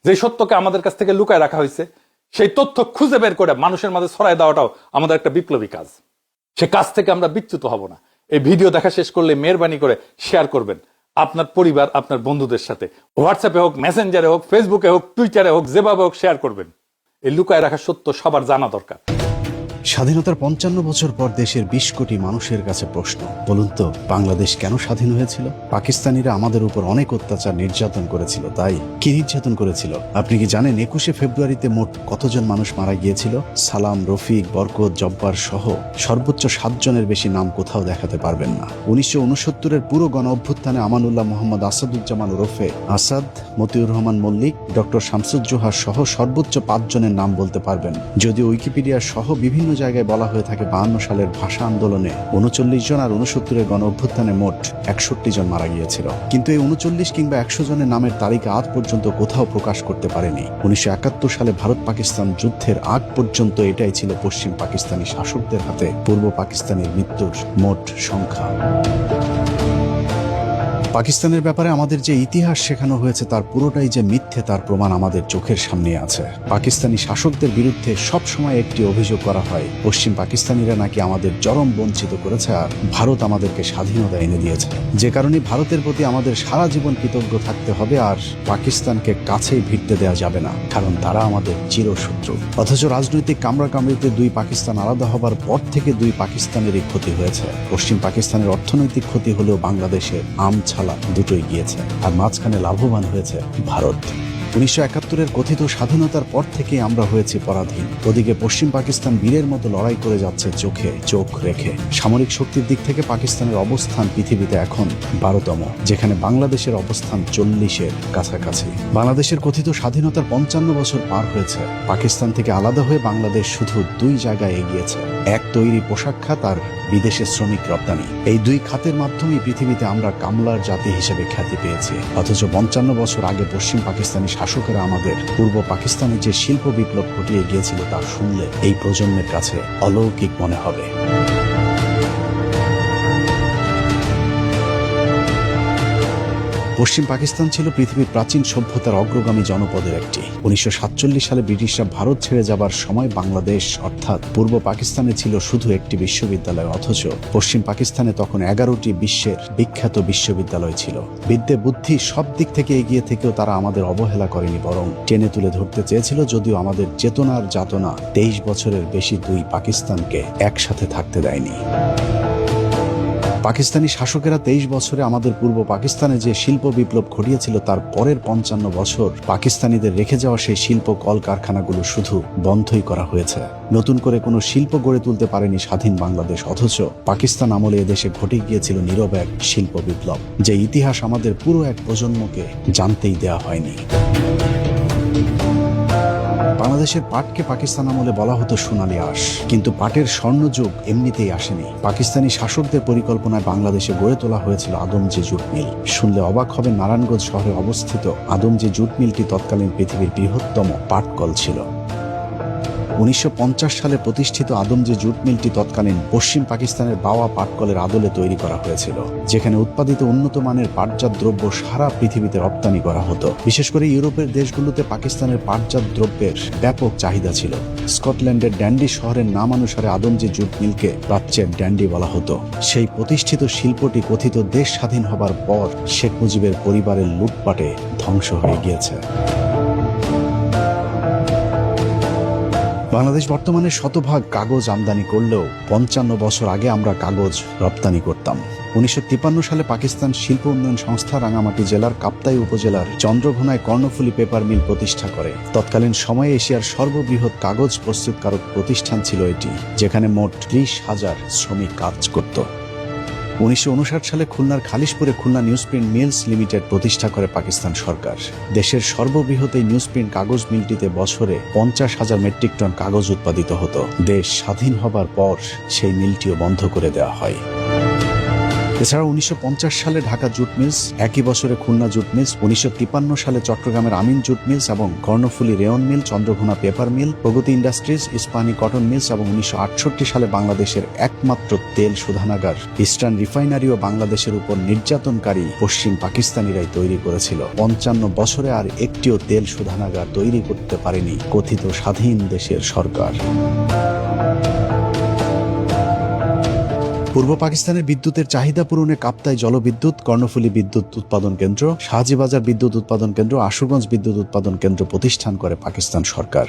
যে সত্যকে আমাদের কাছ থেকে লুকায় রাখা হয়েছে সেই তথ্য খুঁজে বের করে মানুষের মাঝে ছড়ায় দেওয়াটাও আমাদের একটা বিপ্লবী কাজ। সে কাজ থেকে আমরা বিচ্যুত হব না। এই ভিডিও দেখা শেষ করলে মেহেরবানি করে শেয়ার করবেন আপনার পরিবার, আপনার বন্ধুদের সাথে। হোয়াটসঅ্যাপে হোক, মেসেঞ্জারে হোক, ফেসবুকে হোক, টুইটারে হোক, যেভাবে হোক শেয়ার করবেন। এই লুকায় রাখা সত্য সবার জানা দরকার। স্বাধীনতার ৫৫ বছর পর দেশের ২০ কোটি মানুষের কাছে প্রশ্ন, বলুন তো বাংলাদেশ কেন স্বাধীন হয়েছিল? পাকিস্তানিরা আমাদের উপর অনেক অত্যাচার নির্যাতন করেছিল, তাই কি নির্যাতন করেছিল আপনি কি জানেন? ২১শে ফেব্রুয়ারিতে মোট কতজন মানুষ মারা গিয়েছিল? সালাম, রফিক, বরকত, জব্বার সহ সর্বোচ্চ ৭ জনের বেশি নাম কোথাও দেখাতে পারবেন না। ১৯৬৯-এর পুরো গণ অভ্যুত্থানে আমানুল্লাহ মোহাম্মদ আসাদুজ্জামান ওরফে আসাদ, মতিউর রহমান মল্লিক, ডক্টর শামসুজ্জোহা সহ সর্বোচ্চ ৫ জনের নাম বলতে পারবেন। যদিও উইকিপিডিয়া সহ বিভিন্ন জায়গায় বলা হয়ে থাকে ৫২ সালের ভাষা আন্দোলনে ৩৯ জন আর ৬৯-এর গণ অভ্যুত্থানে মোট ৬১ জন মারা গিয়েছিল। কিন্তু এই ৩৯ কিংবা ১০০ জনের নামের তালিকা আজ পর্যন্ত কোথাও প্রকাশ করতে পারেনি। ১৯৭১ সালে ভারত পাকিস্তান যুদ্ধের আগ পর্যন্ত এটাই ছিল পশ্চিম পাকিস্তানি শাসকদের হাতে পূর্ব পাকিস্তানের মৃত্যুর মোট সংখ্যা। পাকিস্তানের ব্যাপারে আমাদের যে ইতিহাস শেখানো হয়েছে তার পুরোটাই যে মিথ্যে তার প্রমাণ আমাদের চোখের সামনে আছে। পাকিস্তানি শাসকদের বিরুদ্ধে সব সময় একটি অভিযোগ করা হয়, পশ্চিম পাকিস্তানিরা নাকি আমাদের চরম বঞ্চিত করেছে আর ভারত আমাদেরকে স্বাধীনতা এনে দিয়েছে। যে কারণে ভারতের প্রতি আমাদের সারা জীবন কৃতজ্ঞ থাকতে হবে আর পাকিস্তানকে কাছেই ভিড়তে দেওয়া যাবে না, কারণ তারা আমাদের চিরশত্রু। অথচ রাজনৈতিক কামড়াকামড়িতে দুই পাকিস্তান আলাদা হবার পর থেকে দুই পাকিস্তানেরই ক্ষতি হয়েছে। পশ্চিম পাকিস্তানের অর্থনৈতিক ক্ষতি হলেও বাংলাদেশের আমছালা দুটোই গিয়েছে, আর মাঝখানে লাভবান হয়েছে ভারত। ১৯৭১-এর কথিত স্বাধীনতার পর থেকে আমরা হয়েছি পরাধীন। ওদিকে পশ্চিম পাকিস্তান বীরের মতো লড়াই করে যাচ্ছে চোখে চোখ রেখে। সামরিক শক্তির দিক থেকে পাকিস্তানের অবস্থান পৃথিবীতে এখন ১২তম, যেখানে বাংলাদেশের অবস্থান ৪০-এর কাছাকাছি। বাংলাদেশের কথিত স্বাধীনতার ৫৫ বছর পার হয়েছে। পাকিস্তান থেকে আলাদা হয়ে বাংলাদেশ শুধু ২ জায়গায় এগিয়েছে, এক তৈরি পোশাক খাত আর বিদেশে শ্রমিক রপ্তানি। এই ২ খাতের মাধ্যমেই পৃথিবীতে আমরা কামলার জাতি হিসেবে খ্যাতি পেয়েছি। অথচ ৫৫ বছর আগে পশ্চিম পাকিস্তানি শাসকেরা আমাদের পূর্ব পাকিস্তানে যে শিল্প বিপ্লব ঘটিয়ে গিয়েছিল তা শুনলে এই প্রজন্মের কাছে অলৌকিক মনে হবে। পশ্চিম পাকিস্তান ছিল পৃথিবীর প্রাচীন সভ্যতার অগ্রগামী জনপদের একটি। ১৯৪৭ সালে ব্রিটিশরা ভারত ছেড়ে যাবার সময় বাংলাদেশ অর্থাৎ পূর্ব পাকিস্তানে ছিল শুধু একটি বিশ্ববিদ্যালয়, অথচ পশ্চিম পাকিস্তানে তখন ১১টি বিশ্বের বিখ্যাত বিশ্ববিদ্যালয় ছিল। বিদ্যে বুদ্ধি সব দিক থেকে এগিয়ে থেকেও তারা আমাদের অবহেলা করেনি, বরং টেনে তুলে ধরতে চেয়েছিল। যদিও আমাদের চেতনার যাতনা ২৩ বছরের বেশি দুই পাকিস্তানকে একসাথে থাকতে দেয়নি। পাকিস্তানি শাসকেরা ২৩ বছরে আমাদের পূর্ব পাকিস্তানে যে শিল্প বিপ্লব ঘটিয়েছিল তার পরের ৫৫ বছর পাকিস্তানিদের রেখে যাওয়া সেই শিল্প কলকারখানাগুলো শুধু বন্ধই করা হয়েছে। নতুন করে কোনো শিল্প গড়ে তুলতে পারেনি স্বাধীন বাংলাদেশ। অথচ পাকিস্তান আমলে এদেশে ঘটে গিয়েছিল নীরব এক শিল্প বিপ্লব, যে ইতিহাস আমাদের পুরো এক প্রজন্মকে জানতেই দেওয়া হয়নি। বাংলাদেশের পাটকে পাকিস্তান আমলে বলা হতো সোনালী আঁশ, কিন্তু পাটের স্বর্ণযুগ এমনিতেই আসেনি। পাকিস্তানি শাসকদের পরিকল্পনায় বাংলাদেশে গড়ে তোলা হয়েছিল আদমজি জুট মিল। শুনলে অবাক হবে, নারায়ণগঞ্জ শহরে অবস্থিত আদমজি জুট মিলটি তৎকালীন পৃথিবীর বৃহত্তম পাটকল ছিল। ১৯৫০ সালে প্রতিষ্ঠিত আদমজি জুট মিলটি তৎকালীন পশ্চিম পাকিস্তানের বাওয়া পাটকলের আদলে তৈরি করা হয়েছিল, যেখানে উৎপাদিত উন্নত মানের পাটজাত দ্রব্য সারা পৃথিবীতে রপ্তানি করা হতো। বিশেষ করে ইউরোপের দেশগুলোতে পাকিস্তানের পাটজাত দ্রব্যের ব্যাপক চাহিদা ছিল। স্কটল্যান্ডের ড্যান্ডি শহরের নাম অনুসারে আদমজি জুট মিলকে প্রাচ্যের ড্যান্ডি বলা হতো। সেই প্রতিষ্ঠিত শিল্পটি কথিত দেশ স্বাধীন হবার পর শেখ মুজিবের পরিবারের লুটপাটে ধ্বংস হয়ে গিয়েছে। বাংলাদেশ বর্তমানে শতভাগ কাগজ আমদানি করলেও ৫৫ বছর আগে আমরা কাগজ রপ্তানি করতাম। ১৯৫৩ সালে পাকিস্তান শিল্প উন্নয়ন সংস্থা রাঙামাটি জেলার কাপ্তাই উপজেলার চন্দ্রঘোনায় কর্ণফুলী পেপার মিল প্রতিষ্ঠা করে। তৎকালীন সময়ে এশিয়ার সর্ববৃহৎ কাগজ প্রস্তুতকারক প্রতিষ্ঠান ছিল এটি, যেখানে মোট ৩০,০০০ শ্রমিক কাজ করত। ১৯৫৯ সালে খুলনার খালিশপুরে খুলনা নিউজপ্রিন্ট মিলস লিমিটেড প্রতিষ্ঠা করে পাকিস্তান সরকার। দেশের সর্ববৃহৎ এই নিউজপ্রিন্ট কাগজ মিলটিতে বছরে ৫০,০০০ মেট্রিক টন কাগজ উৎপাদিত হতো। দেশ স্বাধীন হবার পর সেই মিলটিও বন্ধ করে দেওয়া হয়। এছাড়া 1950 সালে ঢাকা জুট মিলস, একই বছরে খুলনা জুট মিলস, 1953 সালে চট্টগ্রামের আমিন জুট মিলস এবং কর্ণফুলী রেয়ন মিল, চন্দ্রঘোনা পেপার মিল, প্রগতি ইন্ডাস্ট্রিজ, ইস্পাহানি কটন মিলস এবং 1968 সালে বাংলাদেশের একমাত্র তেল শোধনাগার ইস্টার্ন রিফাইনারিও বাংলাদেশের উপর নির্যাতনকারী পশ্চিম পাকিস্তানিরাই তৈরি করেছিল। 55 বছরে আর একটিও তেল শোধনাগার তৈরি করতে পারেনি কথিত স্বাধীন দেশের সরকার। পূর্ব পাকিস্তানের বিদ্যুতের চাহিদা পূরণে কাপ্তাই জলবিদ্যুৎ, কর্ণফুলী বিদ্যুৎ উৎপাদন কেন্দ্র, শাহজিবাজার বিদ্যুৎ উৎপাদন কেন্দ্র, আশুগঞ্জ বিদ্যুৎ উৎপাদন কেন্দ্র প্রতিষ্ঠান করে পাকিস্তান সরকার।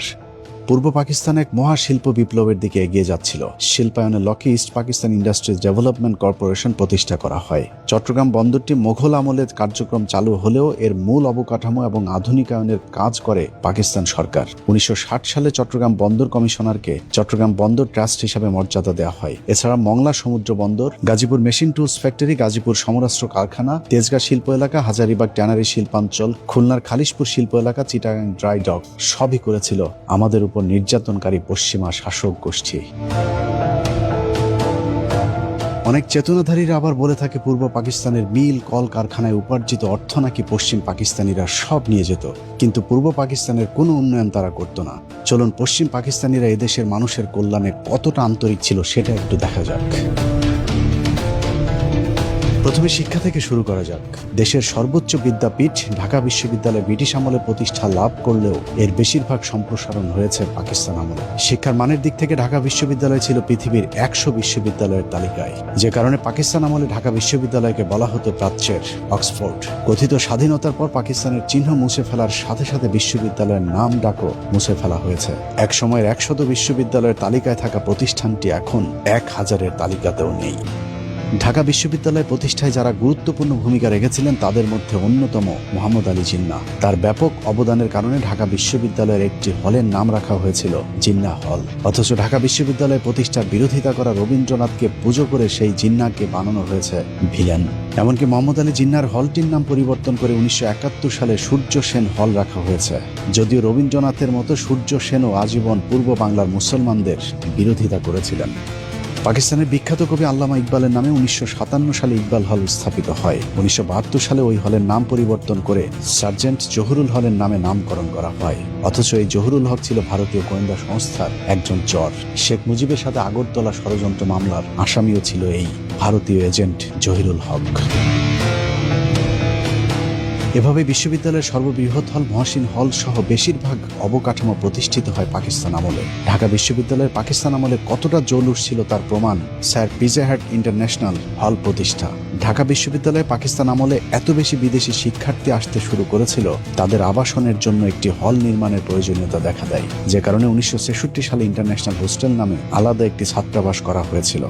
পূর্ব পাকিস্তান এক মহাশিল্প বিপ্লবের দিকে এগিয়ে যাচ্ছিল। শিল্পায়নে লকি east Pakistan industries development corporation প্রতিষ্ঠা করা হয়। চট্টগ্রাম বন্দরটি মোঘল আমলে কার্যক্রম চালু হলেও এর মূল অবকাঠামো এবং আধুনিকায়নের কাজ করে পাকিস্তান সরকার। 1960 সালে চট্টগ্রাম বন্দর কমিশনারকে চট্টগ্রাম বন্দর ট্রাস্ট হিসাবে মর্যাদা দেওয়া হয়। এছাড়া মংলা সমুদ্র বন্দর, Gazipur machine tools factory, Gazipur সমরাস্ত্র কারখানা, তেজগাঁ শিল্প এলাকা, হাজারীবাগ ট্যানারি শিল্পাঞ্চল, খুলনার খালিশপুর শিল্প এলাকা, চিটাগাং ড্রাই ডক সবই করেছিল আমাদের উপর নির্যাতনকারী পশ্চিমা শাসক গোষ্ঠী। অনেক চেতনাধারীরা আবার বলে থাকে পূর্ব পাকিস্তানের মিল কল কারখানায় উপার্জিত অর্থ নাকি পশ্চিম পাকিস্তানিরা সব নিয়ে যেত, কিন্তু পূর্ব পাকিস্তানের কোনো উন্নয়ন তারা করত না। চলুন পশ্চিম পাকিস্তানিরা এদেশের মানুষের কল্যাণে কতটা আন্তরিক ছিল সেটা একটু দেখা যাক। প্রথমে শিক্ষা থেকে শুরু করা যাক। দেশের সর্বোচ্চ বিদ্যাপীঠ ঢাকা বিশ্ববিদ্যালয় ব্রিটিশ আমলে প্রতিষ্ঠা লাভ করলেও এর বেশিরভাগ সম্প্রসারণ হয়েছে পাকিস্তান আমলে। শিক্ষার মানের দিক থেকে ঢাকা বিশ্ববিদ্যালয় ছিল পৃথিবীর 100 বিশ্ববিদ্যালয়ের তালিকায়, যে কারণে পাকিস্তান আমলে ঢাকা বিশ্ববিদ্যালয়কে বলা হতো প্রাচ্যের অক্সফোর্ড। কথিত স্বাধীনতার পর পাকিস্তানের চিহ্ন মুছে ফেলার সাথে সাথে বিশ্ববিদ্যালয়ের নাম ডাকও মুছে ফেলা হয়েছে। এক সময়ের 100 বিশ্ববিদ্যালয়ের তালিকায় থাকা প্রতিষ্ঠানটি এখন 1000-এর তালিকাতেও নেই। ঢাকা বিশ্ববিদ্যালয় প্রতিষ্ঠায় যারা গুরুত্বপূর্ণ ভূমিকা রেখেছিলেন তাদের মধ্যে অন্যতম মোহাম্মদ আলী জিন্নাহ। তার ব্যাপক অবদানের কারণে ঢাকা বিশ্ববিদ্যালয়ের একটি হলের নাম রাখা হয়েছিল জিন্নাহ হল। অথচ ঢাকা বিশ্ববিদ্যালয় প্রতিষ্ঠার বিরোধিতা করা রবীন্দ্রনাথকে পুজো করে সেই জিন্নাহকে বানানো হয়েছে ভিলেন। এমনকি মোহাম্মদ আলী জিন্নাহর হলটির নাম পরিবর্তন করে 1971 সালে সূর্য সেন হল রাখা হয়েছে। যদিও রবীন্দ্রনাথের মতো সূর্য সেনও আজীবন পূর্ব বাংলার মুসলমানদের বিরোধিতা করেছিলেন। পাকিস্তানের বিখ্যাত কবি আল্লামা ইকবালের নামে 1957 সালে ইকবাল হল স্থাপিত হয়। 1972 সালে ওই হলের নাম পরিবর্তন করে সার্জেন্ট জহুরুল হলের নামে নামকরণ করা হয়। অথচ এই জহুরুল হক ছিল ভারতীয় গোয়েন্দা সংস্থার একজন চর। শেখ মুজিবের সাথে আগরতলা ষড়যন্ত্র মামলার আসামিও ছিল এই ভারতীয় এজেন্ট জহিরুল হক। এভাবে বিশ্ববিদ্যালয়ের সর্ববৃহৎ হল মহসিন হল সহ বেশিরভাগ অবকাঠামো প্রতিষ্ঠিত হয় পাকিস্তান আমলে। ঢাকা বিশ্ববিদ্যালয়ের পাকিস্তান আমলে কতটা জৌলুস ছিল তার প্রমাণ স্যার পিজে হাট ইন্টারন্যাশনাল হল প্রতিষ্ঠা। ঢাকা বিশ্ববিদ্যালয়ে পাকিস্তান আমলে এত বেশি বিদেশি শিক্ষার্থী আসতে শুরু করেছিল, তাদের আবাসনের জন্য একটি হল নির্মাণের প্রয়োজনীয়তা দেখা দেয়, যে কারণে 1963 সালে ইন্টারন্যাশনাল হোস্টেল নামে আলাদা একটি ছাত্রাবাস করা হয়েছিল।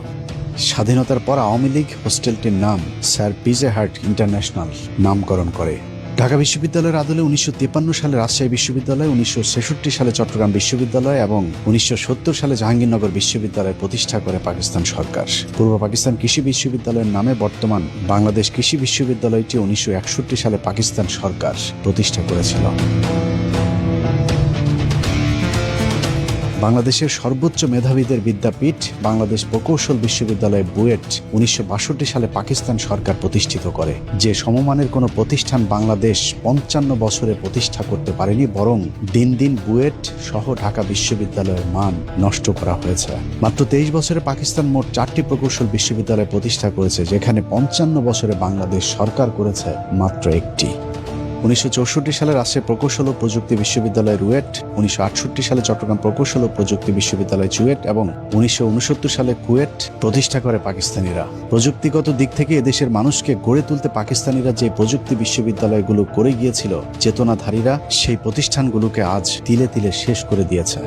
স্বাধীনতার পর আওয়ামী লীগ হোস্টেলটির নাম স্যার পিজে হাট ইন্টারন্যাশনাল নামকরণ করে। ঢাকা বিশ্ববিদ্যালয়ের আদলে 1953 সালে রাজশাহী বিশ্ববিদ্যালয়, 1966 সালে চট্টগ্রাম বিশ্ববিদ্যালয় এবং 1970 সালে জাহাঙ্গীরনগর বিশ্ববিদ্যালয় প্রতিষ্ঠা করে পাকিস্তান সরকার। পূর্ব পাকিস্তান কৃষি বিশ্ববিদ্যালয়ের নামে বর্তমান বাংলাদেশ কৃষি বিশ্ববিদ্যালয়টি 1961 সালে পাকিস্তান সরকার প্রতিষ্ঠা করেছিল। বাংলাদেশের সর্বোচ্চ মেধাবীদের বিদ্যাপীঠ বাংলাদেশ প্রকৌশল বিশ্ববিদ্যালয় বুয়েট 1962 সালে পাকিস্তান সরকার প্রতিষ্ঠিত করে। যে সমমানের কোনো প্রতিষ্ঠান বাংলাদেশ 55 বছরে প্রতিষ্ঠা করতে পারেনি, বরং দিন দিন বুয়েট সহ ঢাকা বিশ্ববিদ্যালয়ের মান নষ্ট করা হয়েছে। মাত্র 23 বছরে পাকিস্তান মোট 4টি প্রকৌশল বিশ্ববিদ্যালয় প্রতিষ্ঠা করেছে, যেখানে 55 বছরে বাংলাদেশ সরকার করেছে মাত্র একটি। 1964 সালে রাজশাহী প্রকৌশল ও প্রযুক্তি বিশ্ববিদ্যালয় রুয়েট, 1968 সালে চট্টগ্রাম প্রকৌশল ও প্রযুক্তি বিশ্ববিদ্যালয় চুয়েট এবং 1969 সালে কুয়েট প্রতিষ্ঠা করে পাকিস্তানিরা। প্রযুক্তিগত দিক থেকে এদেশের মানুষকে গড়ে তুলতে পাকিস্তানিরা যে প্রযুক্তি বিশ্ববিদ্যালয়গুলো করে গিয়েছিল, চেতনাধারীরা সেই প্রতিষ্ঠানগুলোকে আজ তিলে তিলে শেষ করে দিয়েছে।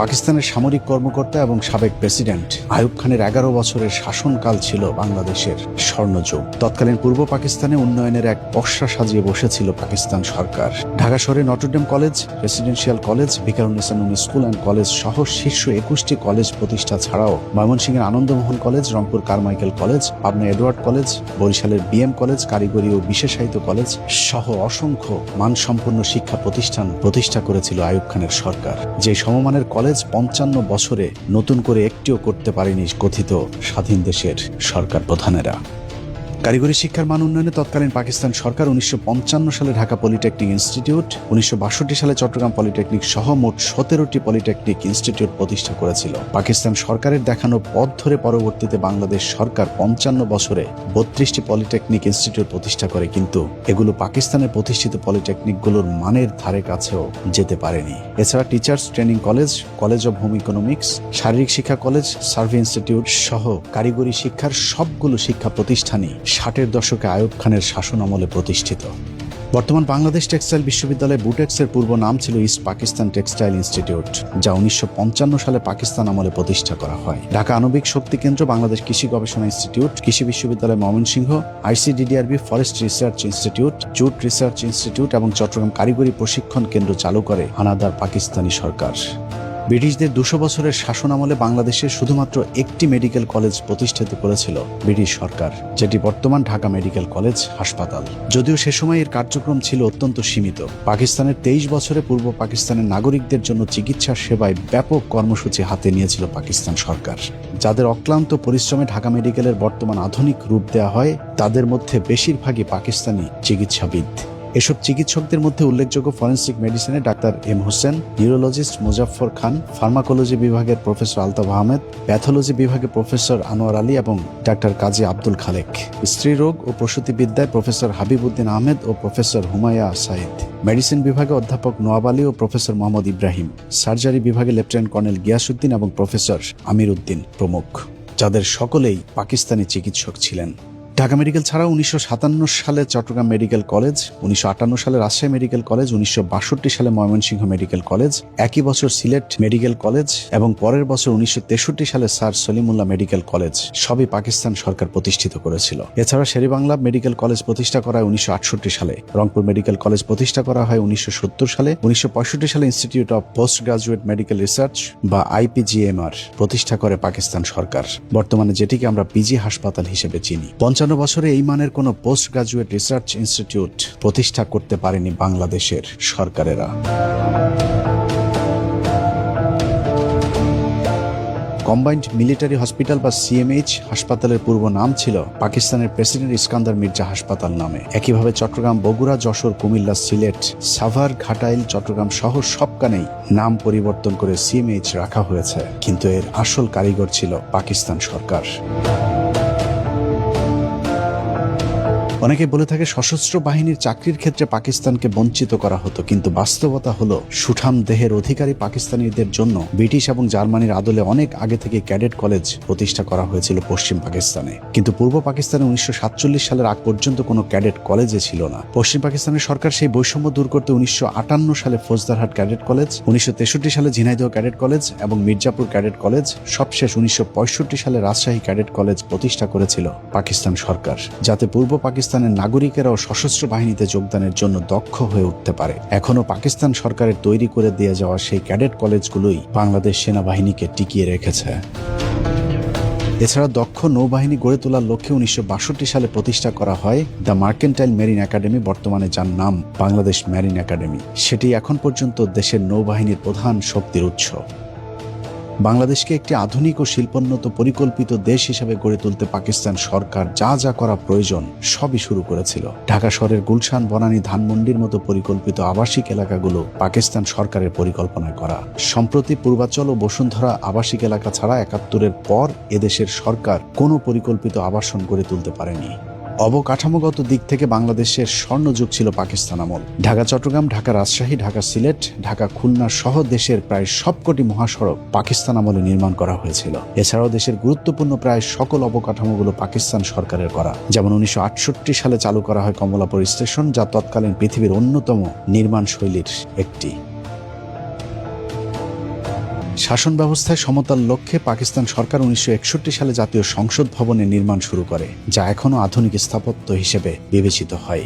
পাকিস্তানের সামরিক কর্মকর্তা এবং সাবেক প্রেসিডেন্ট আইয়ুব খানের 11 বছরের শাসনকাল ছিল বাংলাদেশের স্বর্ণযুগ। তৎকালীন পূর্ব পাকিস্তানে উন্নয়নের এক পসরা সাজিয়ে বসেছিল পাকিস্তান সরকার। ঢাকা শহরে Notre Dame college, residential college, Viqarunnisa Noon school and college সহ শীর্ষ 21টি কলেজ প্রতিষ্ঠা ছাড়াও ময়মনসিংহের Ananda Mohan college, Rangpur Carmichael college, Pabna Edward college, বরিশালের বিএম কলেজ, কারিগরি ও বিশেষায়িত কলেজ সহ অসংখ্য মানসম্পন্ন শিক্ষা প্রতিষ্ঠান প্রতিষ্ঠা করেছিল আইয়ুব খানের সরকার। যে সমমানের কলেজ কলেজ 55 বছরে নতুন করে একটিও করতে পারেনি কথিত স্বাধীন দেশের সরকার প্রধানেরা। কারিগরি শিক্ষার মান উন্নয়নে তৎকালীন পাকিস্তান সরকার 1955 সালে ঢাকা পলিটেকনিক ইনস্টিটিউট, 1962 সালে চট্টগ্রাম পলিটেকনিক সহ মোট 17টি পলিটেকনিক ইনস্টিটিউট প্রতিষ্ঠা করেছিল। পাকিস্তান সরকারের দেখানো পথ ধরে পরবর্তীতে বাংলাদেশ সরকার 55 বছরে 32টি পলিটেকনিক ইনস্টিটিউট প্রতিষ্ঠা করে, কিন্তু এগুলো পাকিস্তানের প্রতিষ্ঠিত পলিটেকনিকগুলোর মানের ধারে কাছেও যেতে পারেনি। এছাড়া teachers training college, college of home economics, শারীরিক শিক্ষা কলেজ, সার্ভে ইনস্টিটিউট সহ কারিগরি শিক্ষার সবগুলো শিক্ষা প্রতিষ্ঠানই 60-এর দশকে আইয়ুব খানের শাসন আমলে প্রতিষ্ঠিত। বর্তমান বাংলাদেশ টেক্সটাইল বিশ্ববিদ্যালয় বুটেক্সের পূর্ব নাম ছিল ইস্ট পাকিস্তান টেক্সটাইল ইনস্টিটিউট, যা 1955 সালে পাকিস্তান আমলে প্রতিষ্ঠা করা হয়। ঢাকা আণবিক শক্তি কেন্দ্র, বাংলাদেশ কৃষি গবেষণা ইনস্টিটিউট, কৃষি বিশ্ববিদ্যালয় Mymensingh, ICDDRB forest research institute, jute research institute এবং চট্টগ্রাম কারিগরি প্রশিক্ষণ কেন্দ্র চালু করে হানাদার পাকিস্তানি সরকার। ব্রিটিশদের 200 বছরের শাসন আমলে বাংলাদেশে শুধুমাত্র একটি মেডিকেল কলেজ প্রতিষ্ঠিত করেছিল ব্রিটিশ সরকার, যেটি বর্তমান ঢাকা মেডিকেল কলেজ হাসপাতাল। যদিও সে সময় এর কার্যক্রম ছিল অত্যন্ত সীমিত। পাকিস্তানের 23 বছরে পূর্ব পাকিস্তানের নাগরিকদের জন্য চিকিৎসা সেবায় ব্যাপক কর্মসূচি হাতে নিয়েছিল পাকিস্তান সরকার, যাদের অক্লান্ত পরিশ্রমে ঢাকা মেডিকেলের বর্তমান আধুনিক রূপ দেওয়া হয়। তাদের মধ্যে বেশিরভাগই পাকিস্তানি চিকিৎসাবিদ। এসব চিকিৎসকদের মধ্যে উল্লেখযোগ্য ফরেন্সিক মেডিসিনে doctor M Hossain, neurologist Muzaffar Khan, pharmacology বিভাগের প্রফেসর আলতাফ আহমেদ, প্যাথোলজি বিভাগে প্রফেসর আনোয়ার আলী এবং ডাক্তার কাজী আব্দুল খালেক, স্ত্রীরোগ ও প্রসূতিবিদ্যায় প্রফেসর হাবিবউদ্দিন আহমেদ ও প্রফেসর হুমায়া সাইদ, মেডিসিন বিভাগে অধ্যাপক নোয়াব আলী ও প্রফেসর মোহাম্মদ ইব্রাহিম, সার্জারি বিভাগে লেফটেন্যান্ট কর্নেল গিয়াসউদ্দিন এবং প্রফেসর আমির উদ্দিন প্রমুখ, যাদের সকলেই পাকিস্তানি চিকিৎসক ছিলেন। ঢাকা মেডিকেল ছাড়াও 1957 সালে চট্টগ্রাম মেডিকেল কলেজ, 1958 সালে রাজশাহী মেডিকেল কলেজ, 1962 সালে ময়মনসিংহ মেডিকেল কলেজ, একই বছর সিলেট মেডিকেল কলেজ এবং পরের বছর 1963 সালে স্যার সলিমুল্লাহ মেডিকেল কলেজ সবই পাকিস্তান সরকার প্রতিষ্ঠিত করেছিল। এছাড়া শেরেবাংলা মেডিকেল কলেজ প্রতিষ্ঠা করা হয় 1968 সালে, রংপুর মেডিকেল কলেজ প্রতিষ্ঠা করা হয় 1970 সালে, 1965 সালে institute of post graduate medical research বা IPGMR প্রতিষ্ঠা করে পাকিস্তান সরকার, বর্তমানে যেটিকে আমরা পিজি হাসপাতাল হিসেবে চিনি। 55 বছরে এই মানের কোনো পোস্ট গ্রাজুয়েট রিসার্চ ইনস্টিটিউট প্রতিষ্ঠা করতে পারেনি বাংলাদেশের সরকারেরা। কম্বাইন্ড মিলিটারি হসপিটাল বা CMH হাসপাতালের পূর্ব নাম ছিল পাকিস্তানের প্রেসিডেন্ট ইস্কান্দার মির্জা হাসপাতাল নামে। একইভাবে চট্টগ্রাম, বগুড়া, যশোর, কুমিল্লা, সিলেট, সাভার, ঘাটাইল, চট্টগ্রাম সহ সবখানেই নাম পরিবর্তন করে CMH রাখা হয়েছে, কিন্তু এর আসল কারিগর ছিল পাকিস্তান সরকার। অনেকে বলে থাকে সশস্ত্র বাহিনীর চাকরির ক্ষেত্রে পাকিস্তানকে বঞ্চিত করা হতো, কিন্তু বাস্তবতা হলো সুঠাম দেহের অধিকারী পাকিস্তানিদের জন্য ব্রিটিশ এবং জার্মানির আদলে অনেক আগে থেকে ক্যাডেট কলেজ প্রতিষ্ঠা করা হয়েছিল পশ্চিম পাকিস্তানে, কিন্তু পূর্ব পাকিস্তানে 1947 সালের আগ পর্যন্ত কোনো ক্যাডেট কলেজে ছিল না। পশ্চিম পাকিস্তানের সরকার সেই বৈষম্য দূর করতে 1958 সালে ফৌজদারহাট ক্যাডেট কলেজ, 1963 সালে ঝিনাইদহ ক্যাডেট কলেজ এবং মির্জাপুর ক্যাডেট কলেজ, সবশেষ 1965 সালে রাজশাহী ক্যাডেট কলেজ প্রতিষ্ঠা করেছিল পাকিস্তান সরকার, যাতে পূর্ব পাকিস্তানের নাগরিকেরাও সশস্ত্র বাহিনীতে যোগদানের জন্য দক্ষ হয়ে উঠতে পারে। এখনো পাকিস্তান সরকারের তৈরি করে দিয়ে যাওয়া সেই ক্যাডেট কলেজগুলোই বাংলাদেশ সেনাবাহিনীকে টিকিয়ে রেখেছে। এছাড়া দক্ষ নৌবাহিনী গড়ে তোলার লক্ষ্যে 1962 সালে প্রতিষ্ঠা করা হয় দ্য মার্কেন্টাইল মেরিন একাডেমি, বর্তমানে যার নাম বাংলাদেশ মেরিন একাডেমি। সেটি এখন পর্যন্ত দেশের নৌবাহিনীর প্রধান শক্তির উৎস। বাংলাদেশকে একটি আধুনিক ও শিল্পোন্নত পরিকল্পিত দেশ হিসেবে গড়ে তুলতে পাকিস্তান সরকার যা যা করা প্রয়োজন সবই শুরু করেছিল। ঢাকা শহরের গুলশান, বনানী, ধানমন্ডির মতো পরিকল্পিত আবাসিক এলাকাগুলো পাকিস্তান সরকারের পরিকল্পনায় করা। সম্প্রতি পূর্বাচল ও বসুন্ধরা আবাসিক এলাকা ছাড়া 71-এর পর এদেশের সরকার কোনো পরিকল্পিত আবাসন গড়ে তুলতে পারেনি। অবকাঠামোগত দিক থেকে বাংলাদেশের স্বর্ণযুগ ছিল পাকিস্তান আমল। ঢাকা চট্টগ্রাম, ঢাকা রাজশাহী, ঢাকা সিলেট, ঢাকা খুলনা সহ দেশের প্রায় সবকটি মহাসড়ক পাকিস্তান আমলে নির্মাণ করা হয়েছিল। এছাড়াও দেশের গুরুত্বপূর্ণ প্রায় সকল অবকাঠামোগুলো পাকিস্তান সরকারের করা। যেমন 1968 সালে চালু করা হয় কমলাপুর স্টেশন, যা তৎকালীন পৃথিবীর অন্যতম নির্মাণ শৈলীর একটি। শাসন ব্যবস্থায় সমতার লক্ষ্যে পাকিস্তান সরকার 1961 সালে জাতীয় সংসদ ভবনের নির্মাণ শুরু করে, যা এখনও আধুনিক স্থাপত্য হিসেবে বিবেচিত হয়।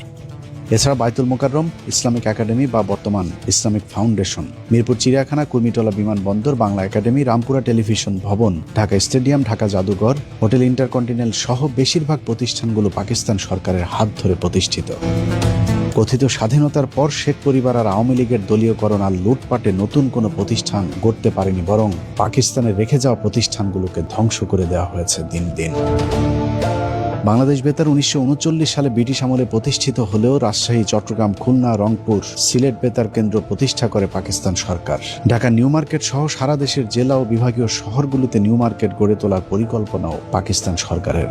এছাড়া বাইতুল মোকাররম, ইসলামিক একাডেমি বা বর্তমান ইসলামিক ফাউন্ডেশন, মিরপুর চিড়িয়াখানা, কুর্মিটোলা বিমানবন্দর, বাংলা একাডেমি, রামপুরা টেলিভিশন ভবন, ঢাকা স্টেডিয়াম, ঢাকা জাদুঘর, হোটেল ইন্টারকন্টিনেন্টাল সহ বেশিরভাগ প্রতিষ্ঠানগুলো পাকিস্তান সরকারের হাত ধরে প্রতিষ্ঠিত। কথিত স্বাধীনতার পর শেখ পরিবার আর আওয়ামী লীগের দলীয়করণ আর লুটপাটে নতুন কোনো প্রতিষ্ঠান গড়তে পারেনি, বরং পাকিস্তানের রেখে যাওয়া প্রতিষ্ঠানগুলোকে ধ্বংস করে দেওয়া হয়েছে দিন দিন। বাংলাদেশ বেতার 1939 সালে ব্রিটিশ আমলে প্রতিষ্ঠিত হলেও রাজশাহী, চট্টগ্রাম, খুলনা, রংপুর, সিলেট বেতার কেন্দ্র প্রতিষ্ঠা করে পাকিস্তান সরকার। ঢাকা নিউ মার্কেট সহ সারা দেশের জেলা ও বিভাগীয় শহরগুলোতে নিউ মার্কেট গড়ে তোলার পরিকল্পনাও পাকিস্তান সরকারের।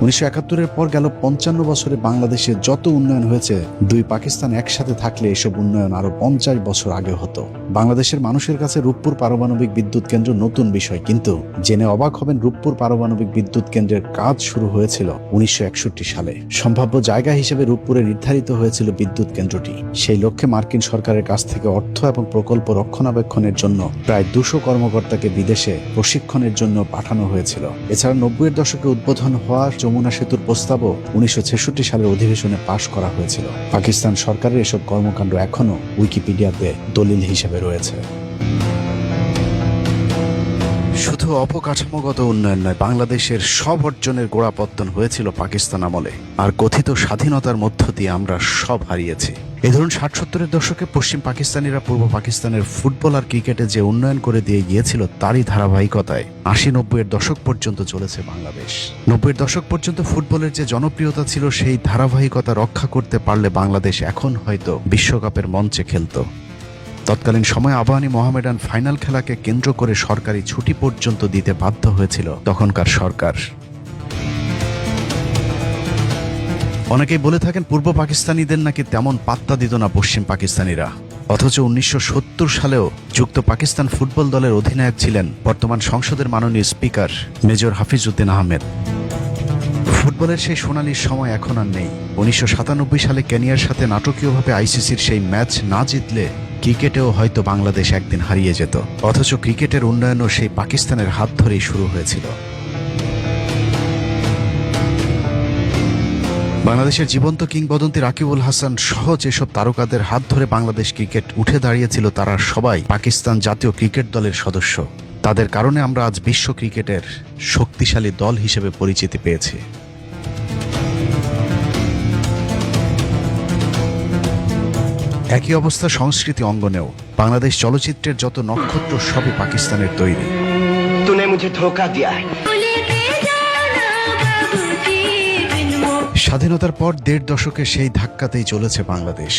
1971-এর পর গেল 55 বছরে বাংলাদেশে যত উন্নয়ন হয়েছে, দুই পাকিস্তান একসাথে থাকলে এসব উন্নয়ন আরো 50 বছর আগে হতো। বাংলাদেশের মানুষের কাছে রূপপুর পারমাণবিক বিদ্যুৎ কেন্দ্র নতুন বিষয়, কিন্তু জেনে অবাক হবেন রূপপুর পারমাণবিক বিদ্যুৎ কেন্দ্রের কাজ শুরু হয়েছিল 1961 সালে। সম্ভাব্য জায়গা হিসেবে রূপপুরে নির্ধারিত হয়েছিল বিদ্যুৎ কেন্দ্রটি। সেই লক্ষ্যে মার্কিন সরকারের কাছ থেকে অর্থ এবং প্রকল্প রক্ষণাবেক্ষণের জন্য প্রায় 200 কর্মকর্তাকে বিদেশে প্রশিক্ষণের জন্য পাঠানো হয়েছিল। এছাড়া 90-এর দশকে উদ্বোধন হওয়া যমুনা সেতুর প্রস্তাবও 1966 সালের অধিবেশনে পাশ করা হয়েছিল। পাকিস্তান সরকারের এসব কর্মকাণ্ড এখনো উইকিপিডিয়াতে দলিল হিসেবে রয়েছে। শুধু অবকাঠামোগত উন্নয়ন নয়, বাংলাদেশের সব অর্জনের গোড়াপত্তন হয়েছিল পাকিস্তান আমলে, আর কথিত স্বাধীনতার মধ্য দিয়ে আমরা সব হারিয়েছি। এই ধরুন 60-70-এর দশকে পশ্চিম পাকিস্তানিরা পূর্ব পাকিস্তানের ফুটবল আর ক্রিকেটে যে উন্নয়ন করে দিয়ে গিয়েছিল, তারই ধারাবাহিকতায় 80-90-এর দশক পর্যন্ত চলেছে বাংলাদেশ। 90-এর দশক পর্যন্ত ফুটবলের যে জনপ্রিয়তা ছিল, সেই ধারাবাহিকতা রক্ষা করতে পারলে বাংলাদেশ এখন হয়তো বিশ্বকাপের মঞ্চে খেলত। তৎকালীন সময়ে আবাহনী মোহামেডান ফাইনাল খেলাকে কেন্দ্র করে সরকারি ছুটি পর্যন্ত দিতে বাধ্য হয়েছিল তখনকার সরকার। অনেকেই বলে থাকেন পূর্ব পাকিস্তানিদের নাকি তেমন পাত্তা দিত না পশ্চিম পাকিস্তানিরা, অথচ 1970 সালেও যুক্ত পাকিস্তান ফুটবল দলের অধিনায়ক ছিলেন বর্তমান সংসদের মাননীয় স্পিকার মেজর হাফিজউদ্দিন আহমেদ। ফুটবলের সেই সোনালী সময় এখন আর নেই। 1997 সালে কেনিয়ার সাথে নাটকীয়ভাবে আইসিসির সেই ম্যাচ না জিতলে ক্রিকেটেও হয়তো বাংলাদেশ একদিন হারিয়ে যেত, অথচ ক্রিকেটের উন্নয়নও সেই পাকিস্তানের হাত ধরেই শুরু হয়েছিল। বাংলাদেশের জীবন্ত কিংবদন্তি রাকিবুল হাসান সহ যেসব তারকাদের হাত ধরে বাংলাদেশ ক্রিকেট উঠে দাঁড়িয়েছিল, তারা সবাই পাকিস্তান জাতীয় ক্রিকেট দলের সদস্য। তাদের কারণে আমরা আজ বিশ্ব ক্রিকেটের শক্তিশালী দল হিসেবে পরিচিতি পেয়েছি। একই অবস্থা সংস্কৃতি অঙ্গনেও। বাংলাদেশ চলচ্চিত্রের যত নক্ষত্র সবই পাকিস্তানের তৈরি। तूने मुझे धोखा दिया है। স্বাধীনতার পর 1.5 দশকে সেই ধাক্কাতেই চলেছে বাংলাদেশ।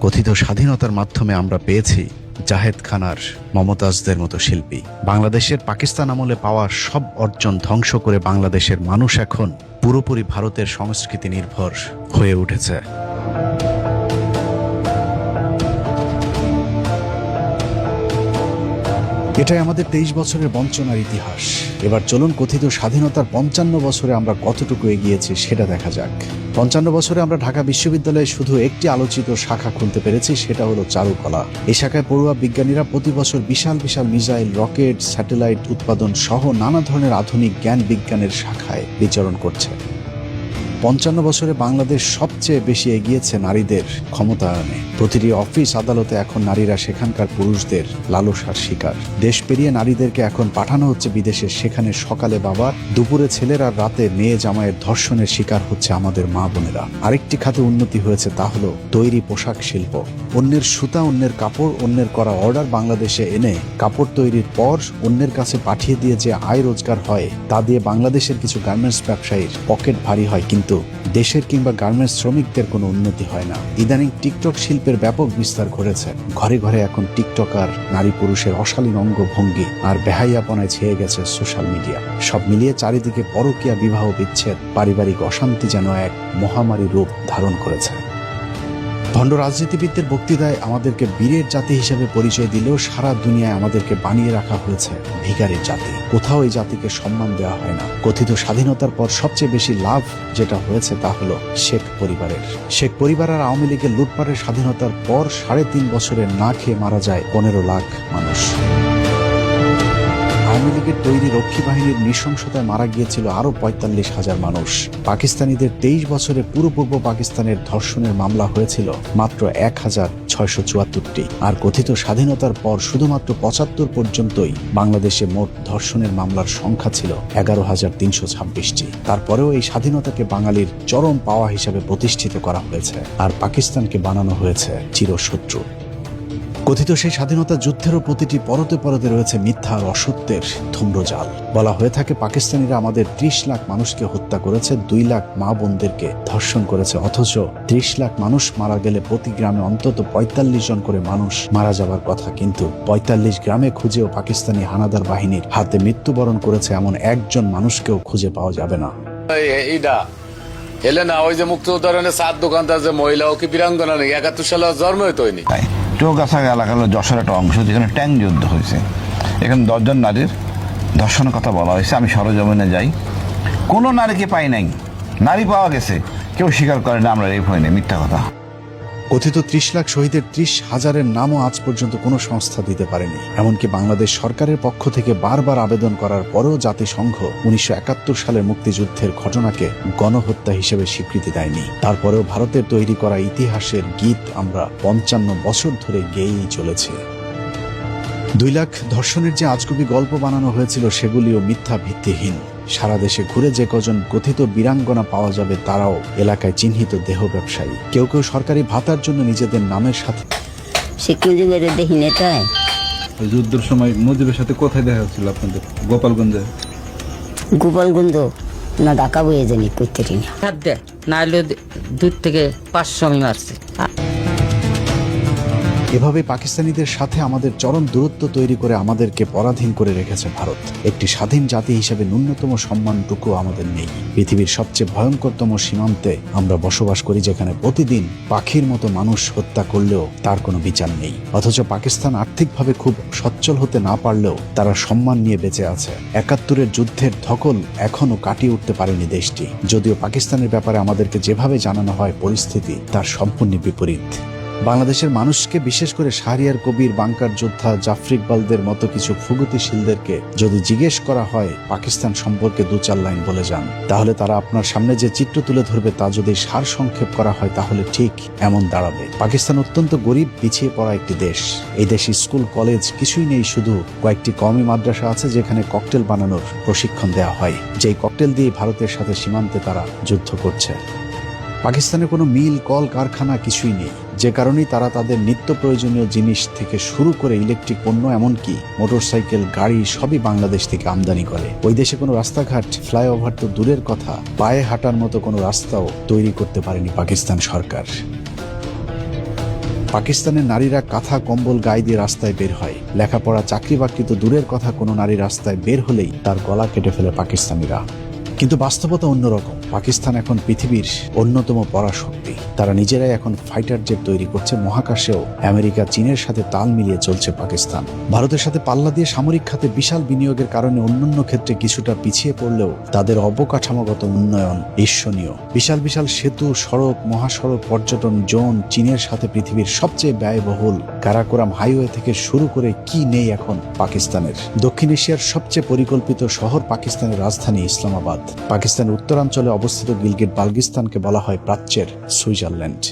কথিত স্বাধীনতার মাধ্যমে আমরা পেয়েছি জাহেদ খানার, মমতাজদের মতো শিল্পী। বাংলাদেশের পাকিস্তান আমলে পাওয়া সব অর্জন ধ্বংস করে বাংলাদেশের মানুষ এখন পুরোপুরি ভারতের সংস্কৃতি নির্ভর হয়ে উঠেছে। এটাই আমাদের 23 বছরের বঞ্চনার ইতিহাস। এবার চলুন কথিত স্বাধীনতার 55 বছরে আমরা কতটুকু এগিয়েছি সেটা দেখা যাক। 55 বছরে আমরা ঢাকা বিশ্ববিদ্যালয়ে শুধু একটি আলোচিত শাখা খুলতে পেরেছি, সেটা হলো চারুকলা। এই শাখায় পড়ুয়া বিজ্ঞানীরা প্রতি বছর বিশাল বিশাল মিসাইল, রকেট, স্যাটেলাইট উৎপাদন সহ নানা ধরনের আধুনিক জ্ঞান বিজ্ঞানের শাখায় বিচরণ করছে। 55 বছরে বাংলাদেশ সবচেয়ে বেশি এগিয়েছে নারীদের ক্ষমতায়নে। প্রতিটি অফিস আদালতে এখন নারীরা সেখানকার পুরুষদের লালসার শিকার। দেশ পেরিয়ে নারীদেরকে এখন পাঠানো হচ্ছে বিদেশে, সেখানে সকালে বাবা, দুপুরে ছেলের আর রাতে মেয়ে জামাইয়ের ধর্ষণের শিকার হচ্ছে আমাদের মা বোনেরা। আরেকটি খাতে উন্নতি হয়েছে, তা হলো তৈরি পোশাক শিল্প। অন্যের সুতা, অন্যের কাপড়, অন্যের করা অর্ডার বাংলাদেশে এনে কাপড় তৈরির পর অন্যের কাছে পাঠিয়ে দিয়ে যে আয় রোজগার হয়, তা দিয়ে বাংলাদেশের কিছু গার্মেন্টস ব্যবসায়ীর পকেট ভারী হয়, কিন্তু দেশের কিংবা গার্মেন্টস শ্রমিকদের কোনো উন্নতি হয় না। ইদানিং টিকটক শিল্পের ব্যাপক বিস্তার ঘটেছে। ঘরে ঘরে এখন টিকটকার, নারী পুরুষের অশালীন অঙ্গভঙ্গি আর বেহাইয়াপনায় ছেয়ে গেছে সোশ্যাল মিডিয়া। সব মিলিয়ে চারিদিকে পরকীয়া, বিবাহ বিচ্ছেদ, পারিবারিক অশান্তি যেন এক মহামারী রূপ ধারণ করেছে। ভণ্ড রাজনীতিবিদদের বক্তৃতায় আমাদেরকে বীরের জাতি হিসেবে পরিচয় দিলেও সারা দুনিয়ায় আমাদেরকে বানিয়ে রাখা হয়েছে ভিখারির জাতি। কোথাও এই জাতিকে সম্মান দেওয়া হয় না। কথিত স্বাধীনতার পর সবচেয়ে বেশি লাভ যেটা হয়েছে তা হলো শেখ পরিবারের। শেখ পরিবার আর আওয়ামী লীগের লুটপাটের স্বাধীনতার পর 3.5 বছরে না খেয়ে মারা যায় 15 লাখ মানুষ। আওয়ামী লীগের তৈরি রক্ষী বাহিনীর নৃশংসতায় মারা গিয়েছিল আরো ৪৫,০০০ মানুষ। পাকিস্তানিদের ২৩ বছরে পুরো পূর্ব পাকিস্তানের ধর্ষণের মামলা হয়েছিল মাত্র ১,৬৭৪টি। আর কথিত স্বাধীনতার পর শুধুমাত্র ৭৫ পর্যন্তই বাংলাদেশে মোট ধর্ষণের মামলার সংখ্যা ছিল ১১,৩২৬টি। তারপরেও এই স্বাধীনতাকে বাঙালির চরম পাওয়া হিসাবে প্রতিষ্ঠিত করা হয়েছে, আর পাকিস্তানকে বানানো হয়েছে চিরশত্রু। কথিত সেই স্বাধীনতা যুদ্ধেরও প্রতিটি পরতে পরতে রয়েছে মিথ্যা আর অসত্যের ধূম্রজাল। বলা হয়ে থাকে পাকিস্তানিরা আমাদের ৩০ লাখ মানুষকে হত্যা করেছে, ২ লাখ মা বোনদেরকে ধর্ষণ করেছে, অথচ ৩০ লাখ মানুষ মারা গেলে প্রতি গ্রামে অন্তত ৪৫ জন করে মানুষ মারা যাবার কথা, কিন্তু ৪৫ গ্রামে খুঁজেও পাকিস্তানি হানাদার বাহিনীর হাতে মৃত্যুবরণ করেছে এমন একজন মানুষকেও খুঁজে পাওয়া যাবে না। এইটা এলে না ওই যে মুক্তিযোদ্ধারণের সাত দোকানদার যে মহিলা ও কি বীরাঙ্গনা নেই ৭১ সালে জন্ম হয়নি। চৌগাছা এলাকা হলো যশোর একটা অংশ, যেখানে ট্যাঙ্ক যুদ্ধ হয়েছে। এখানে ১০ জন নারীর ধর্ষণের কথা বলা হয়েছে। আমি সরজমিনে যাই, কোনো নারীকে পাই নাই। নারী পাওয়া গেছে, কেউ স্বীকার করে না আমরা রেপ হয়নি, মিথ্যা কথা। কথিত ৩০ লাখ শহীদের ৩০,০০০-এর নামও আজ পর্যন্ত কোনো সংস্থা দিতে পারেনি। এমনকি বাংলাদেশ সরকারের পক্ষ থেকে বারবার আবেদন করার পরেও জাতিসংঘ ১৯৭১ সালের মুক্তিযুদ্ধের ঘটনাকে গণহত্যা হিসেবে স্বীকৃতি দেয়নি। তারপরেও ভারতের তৈরি করা ইতিহাসের গীত আমরা ৫৫ বছর ধরে গেয়েই চলেছি। ২ লাখ ধর্ষণের যে আজগুবি গল্প বানানো হয়েছিল সেগুলিও মিথ্যা, ভিত্তিহীন। সারা দেশে ঘুরে যে কজন কথিত বীরাঙ্গনা পাওয়া যাবে তারাও এলাকায় চিহ্নিত দেহ ব্যবসায়ী। কেউ কেউ সরকারি ভাতার জন্য নিজেদের নামের সাথে যুদ্ধের সময় মুজিবের সাথে কোথায় দেখা হচ্ছিল আপনাদের? গোপালগঞ্জ না ঢাকা বয়ে জানি করতে হাত দেয় না হলে দূর থেকে ৫০০ আমি মারছি। এভাবে পাকিস্তানিদের সাথে আমাদের চরম দূরত্ব তৈরি করে আমাদেরকে পরাধীন করে রেখেছে ভারত। একটি স্বাধীন জাতি হিসেবে ন্যূনতম সম্মানটুকু আমাদের নেই। পৃথিবীর সবচেয়ে ভয়ঙ্করতম সীমান্তে আমরা বসবাস করি, যেখানে প্রতিদিন পাখির মতো মানুষ হত্যা করলেও তার কোনো বিচার নেই। অথচ পাকিস্তান আর্থিকভাবে খুব সচ্ছল হতে না পারলেও তারা সম্মান নিয়ে বেঁচে আছে। ৭১-এর যুদ্ধের ধকল এখনো কাটিয়ে উঠতে পারেনি দেশটি। যদিও পাকিস্তানের ব্যাপারে আমাদেরকে যেভাবে জানানো হয় পরিস্থিতি তার সম্পূর্ণ বিপরীত। বাংলাদেশের মানুষকে, বিশেষ করে শাহরিয়ার কবির, বাংকার যোদ্ধা, জাফর ইকবালদের মতো কিছু প্রগতিশীলদেরকে যদি জিজ্ঞেস করা হয় পাকিস্তান সম্পর্কে ২-৪ লাইন বলে যান, তাহলে তারা আপনার সামনে যে চিত্র তুলে ধরবে তা যদি সার সংক্ষেপ করা হয় তাহলে ঠিক এমন দাঁড়াবে। পাকিস্তান অত্যন্ত গরিব, পিছিয়ে পড়া একটি দেশ। এই দেশে স্কুল, কলেজ কিছুই নেই, শুধু কয়েকটি কওমি মাদ্রাসা আছে যেখানে ককটেল বানানোর প্রশিক্ষণ দেওয়া হয়। যেই ককটেল দিয়ে ভারতের সাথে সীমান্তে তারা যুদ্ধ করছে। পাকিস্তানে কোনো মিল, কল কারখানা কিছুই নেই, যে কারণেই তারা তাদের নিত্য প্রয়োজনীয় জিনিস থেকে শুরু করে ইলেকট্রিক পণ্য, এমনকি মোটরসাইকেল, গাড়ি সবই বাংলাদেশ থেকে আমদানি করে। ওই দেশে কোনো রাস্তাঘাট, ফ্লাইওভার তো দূরের কথা, পায়ে হাঁটার মতো কোনো রাস্তাও তৈরি করতে পারেনি পাকিস্তান সরকার। পাকিস্তানের নারীরা কাঁথা কম্বল গায়ে দিয়ে রাস্তায় বের হয়। লেখাপড়া, চাকরি বাকরি তো দূরের কথা, কোনো নারী রাস্তায় বের হলেই তার গলা কেটে ফেলে পাকিস্তানিরা। কিন্তু বাস্তবতা অন্যরকম। পাকিস্তান এখন পৃথিবীর অন্যতম পরাশক্তি। তারা নিজেরাই এখন ফাইটার জেট তৈরি করছে। মহাকাশেও আমেরিকা, চীনের সাথে তাল মিলিয়ে চলছে পাকিস্তান। ভারতের সাথে পাল্লা দিয়ে সামরিক খাতে বিশাল বিনিয়োগের কারণে অন্যান্য ক্ষেত্রে কিছুটা পিছিয়ে পড়লেও তাদের অবকাঠামোগত উন্নয়ন ঈর্ষণীয়। বিশাল বিশাল সেতু, সড়ক, মহাসড়ক, পর্যটন জোন, চীনের সাথে পৃথিবীর সবচেয়ে ব্যয়বহুল কারাকোরাম হাইওয়ে থেকে শুরু করে কি নেই এখন পাকিস্তানের। দক্ষিণ এশিয়ার সবচেয়ে পরিকল্পিত শহর পাকিস্তানের রাজধানী ইসলামাবাদ। পাকিস্তানের উত্তরাঞ্চলে অবস্থিত গিলগিট বালগিস্তানকে বলা হয় প্রাচ্যের সুইজারল্যান্ড।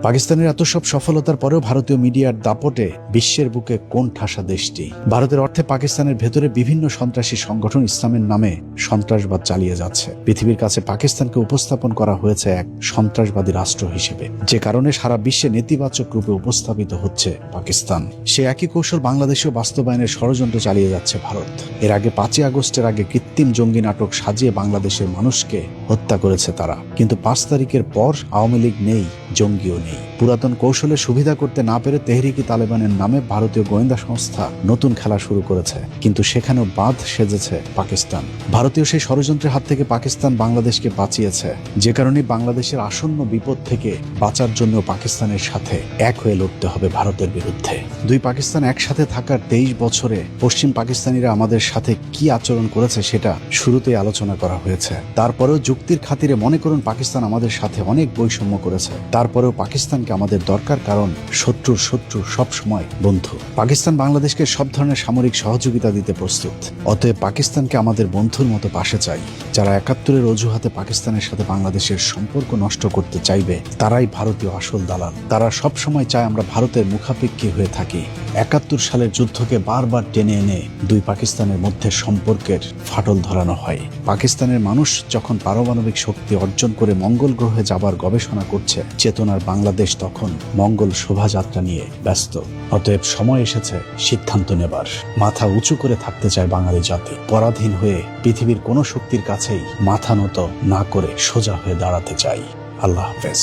পাকিস্তানের এত সব সফলতার পরেও ভারতীয় মিডিয়ার দাপটে বিশ্বের বুকে কোন ঠাসা দেশটি। ভারতের অর্থে পাকিস্তানের ভেতরে বিভিন্ন সন্ত্রাসী সংগঠন ইসলামের নামে সন্ত্রাসবাদ চালিয়ে যাচ্ছে। পৃথিবীর কাছে পাকিস্তানকে উপস্থাপন করা হয়েছে এক সন্ত্রাসবাদী রাষ্ট্র হিসেবে, যে কারণে সারা বিশ্বে নেতিবাচক রূপে উপস্থাপিত হচ্ছে পাকিস্তান। সে একই কৌশল বাংলাদেশেও বাস্তবায়নের ষড়যন্ত্র চালিয়ে যাচ্ছে ভারত। এর আগে ৫ই আগস্টের আগে কৃত্রিম জঙ্গি নাটক সাজিয়ে বাংলাদেশের মানুষকে হত্যা করেছে তারা। কিন্তু ৫ তারিখের পর আওয়ামী লীগ নেই, জঙ্গিও নেই। পুরাতন কৌশলে সুবিধা করতে না পেরে তেহরিকি তালেবানের নামে ভারতীয় গোয়েন্দা সংস্থা নতুন খেলা শুরু করেছে, কিন্তু সেখানেও বাঁধ সেজেছে পাকিস্তান। ভারতীয় সেই ষড়যন্ত্রের হাত থেকে পাকিস্তান বাংলাদেশকে বাঁচিয়েছে, যে কারণে বাংলাদেশের আসন্ন বিপদ থেকে বাঁচার জন্য পাকিস্তানের সাথে এক হয়ে লড়তে হবে ভারতের বিরুদ্ধে। দুই পাকিস্তান একসাথে থাকার 23 বছরে পশ্চিম পাকিস্তানিরা আমাদের সাথে কি আচরণ করেছে সেটা শুরুতেই আলোচনা করা হয়েছে। তারপরেও যুক্তির খাতিরে মনে করুন পাকিস্তান আমাদের সাথে অনেক বৈষম্য করেছে, তারপরেও পাকিস্তান পাকিস্তানকে আমাদের দরকার, কারণ শত্রুর শত্রু সব সময় বন্ধু। পাকিস্তান বাংলাদেশকে সব ধরনের সামরিক সহযোগিতা দিতে প্রস্তুত। অতএব পাকিস্তানকে আমাদের বন্ধুর মতো পাশে চাই। যারা ৭১-এর অজুহাতে পাকিস্তানের সাথে বাংলাদেশের সম্পর্ক নষ্ট করতে চাইবে, তারাই ভারতীয় আসল দালাল। তারা সব সময় চায় আমরা ভারতের মুখাপেক্ষী হয়ে থাকি। ৭১ সালের যুদ্ধকে বারবার টেনে এনে দুই পাকিস্তানের মধ্যে সম্পর্কের ফাটল ধরানো হয়। পাকিস্তানের মানুষ যখন পারমাণবিক শক্তি অর্জন করে মঙ্গল গ্রহে যাবার গবেষণা করছে, চেতনার বাংলাদেশ তখন মঙ্গল শোভাযাত্রা নিয়ে ব্যস্ত। অতএব সময় এসেছে সিদ্ধান্ত নেবার। মাথা উঁচু করে থাকতে চায় বাঙালি জাতি। পরাধীন হয়ে পৃথিবীর কোনো শক্তির কাছেই মাথা নত না করে সোজা হয়ে দাঁড়াতে চাই। আল্লাহ হাফেজ।